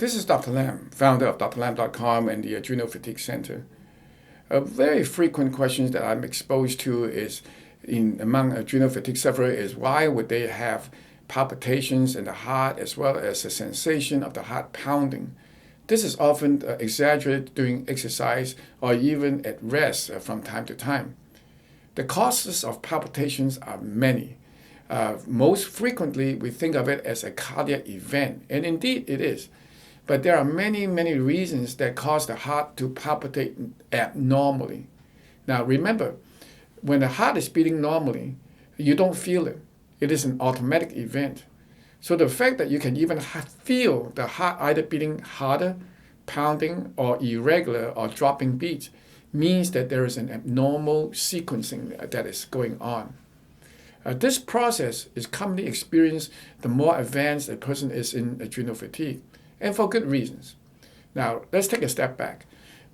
This is Dr. Lam, founder of drlam.com and the Adrenal Fatigue Center. A very frequent question that I'm exposed to is among adrenal fatigue sufferers is why would they have palpitations in the heart as well as a sensation of the heart pounding. This is often exaggerated during exercise or even at rest from time to time. The causes of palpitations are many. Most frequently, we think of it as a cardiac event, and indeed it is. But there are many, many reasons that cause the heart to palpitate abnormally. Now remember, when the heart is beating normally, you don't feel it. It is an automatic event. So the fact that you can even feel the heart either beating harder, pounding, or irregular or dropping beats means that there is an abnormal sequencing that is going on. This process is commonly experienced the more advanced a person is in adrenal fatigue, and for good reasons. Now, let's take a step back.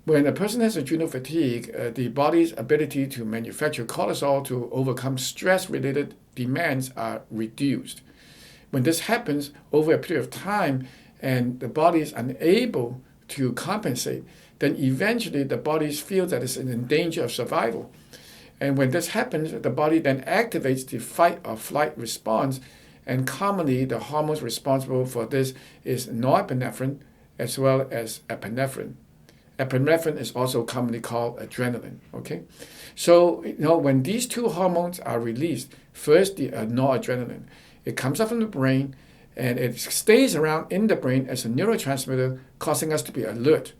When a person has adrenal fatigue, the body's ability to manufacture cortisol to overcome stress-related demands are reduced. When this happens over a period of time and the body is unable to compensate, then eventually the body feels that it's in danger of survival. And when this happens, the body then activates the fight or flight response, and commonly the hormones responsible for this is norepinephrine as well as epinephrine. Epinephrine is also commonly called adrenaline. Okay, so when these two hormones are released, first the noradrenaline, it comes up from the brain and it stays around in the brain as a neurotransmitter, causing us to be alert.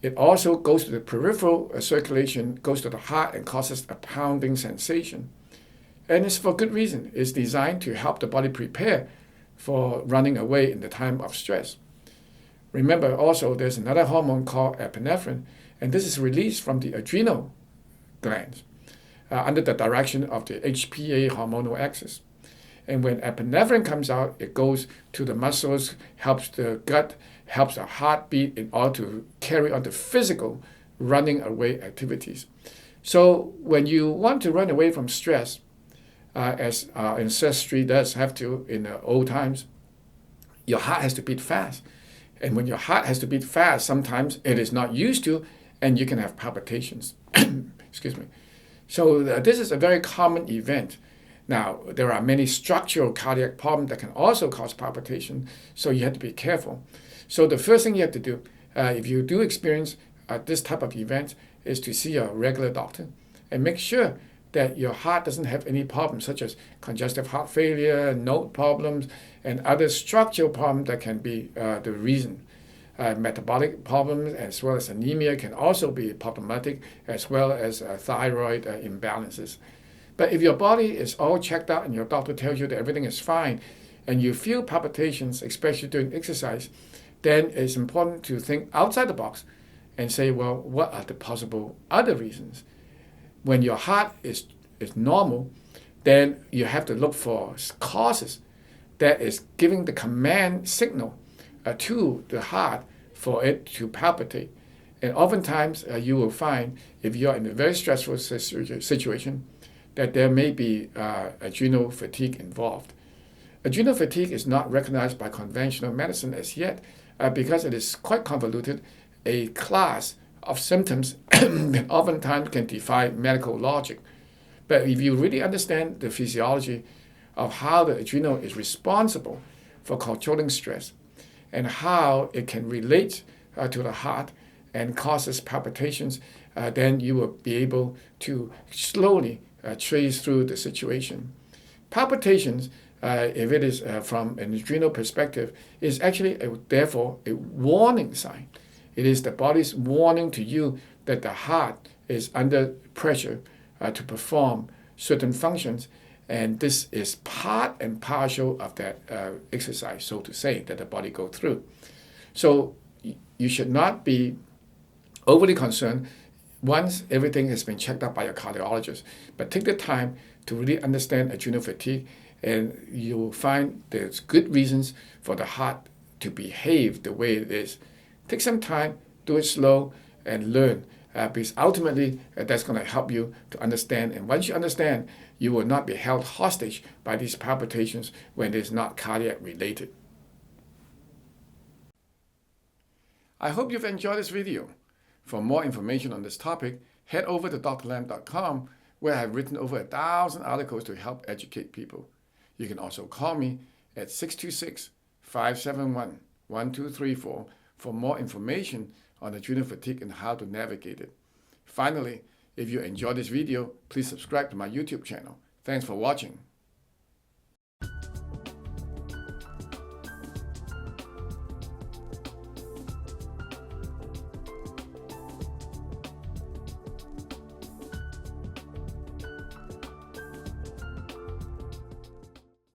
It also goes to the peripheral circulation, goes to the heart, and causes a pounding sensation. And it's for good reason. It's designed to help the body prepare for running away in the time of stress. Remember also there's another hormone called epinephrine, and this is released from the adrenal glands under the direction of the HPA hormonal axis. And when epinephrine comes out, it goes to the muscles, helps the gut, helps the heartbeat in order to carry on the physical running away activities. So when you want to run away from stress, as our ancestry does have to in the old times, your heart has to beat fast. And when your heart has to beat fast, sometimes it is not used to, and you can have palpitations. Excuse me. So this is a very common event. Now, there are many structural cardiac problems that can also cause palpitation, so you have to be careful. So the first thing you have to do, if you do experience this type of event, is to see a regular doctor and make sure that your heart doesn't have any problems such as congestive heart failure, note problems, and other structural problems that can be the reason. Metabolic problems as well as anemia can also be problematic, as well as thyroid imbalances. But if your body is all checked out and your doctor tells you that everything is fine and you feel palpitations, especially during exercise, then it's important to think outside the box and say, well, what are the possible other reasons? When your heart is normal, then you have to look for causes that is giving the command signal to the heart for it to palpitate. And oftentimes you will find if you're in a very stressful situation that there may be adrenal fatigue involved. Adrenal fatigue is not recognized by conventional medicine as yet because it is quite convoluted, a class of symptoms that oftentimes can defy medical logic. But if you really understand the physiology of how the adrenal is responsible for controlling stress and how it can relate to the heart and causes palpitations, then you will be able to slowly trace through the situation. Palpitations, if it is from an adrenal perspective, is actually therefore a warning sign. It is the body's warning to you that the heart is under pressure to perform certain functions, and this is part and parcel of that exercise, so to say, that the body go through. So you should not be overly concerned once everything has been checked out by your cardiologist, but take the time to really understand adrenal fatigue, and you will find there's good reasons for the heart to behave the way it is. Take some time, do it slow, and learn, because ultimately that's going to help you to understand. And once you understand, you will not be held hostage by these palpitations when it is not cardiac related. I hope you've enjoyed this video. For more information on this topic, head over to drlam.com, where I have written over 1,000 articles to help educate people. You can also call me at 626-571-1234 for more information on adrenal fatigue and how to navigate it. Finally, if you enjoyed this video, please subscribe to my YouTube channel. Thanks for watching.